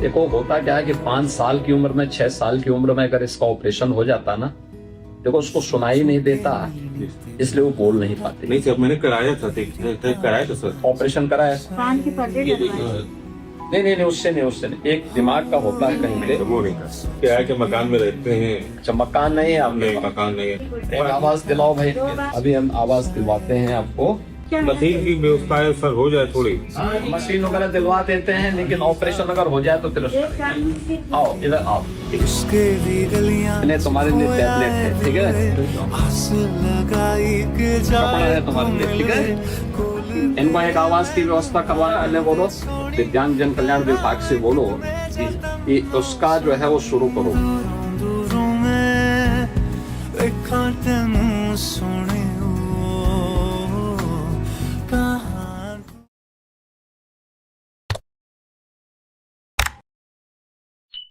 देखो होता क्या है कि 5 साल की उम्र में 6 साल की उम्र में अगर इसका ऑपरेशन हो जाता ना, देखो उसको सुनाई नहीं देता, इसलिए वो बोल नहीं पाते। नहीं सर, मैंने कराया था, कराया था सर। ऑपरेशन कराया? कान के पर्दे ये डलवाए। देखिए, नहीं, उससे नहीं, एक दिमाग का होता है कहीं पे। वो नहीं था। क्या है कि मकान में रहते हैं। अच्छा, मकान नहीं है आपने? नहीं, मकान नहीं है। एक आवाज दिलाओ भाई, अभी हम आवाज दिलवाते हैं आपको। मशीन की व्यवस्था है सर, हो जाए थोड़ी। मशीन वगैरह दिलवा देते हैं, लेकिन ऑपरेशन अगर हो जाए तो फिर आओ इधर आओ। मैंने तुम्हारे लिए टैबलेट है, ठीक है? कपड़ा है तुम्हारे लिए, ठीक है? इनको एक आवाज की व्यवस्था करवाने बोलो, दिव्यांग जन कल्याण विभाग से बोलो कि उसका जो है वो शुरू करो।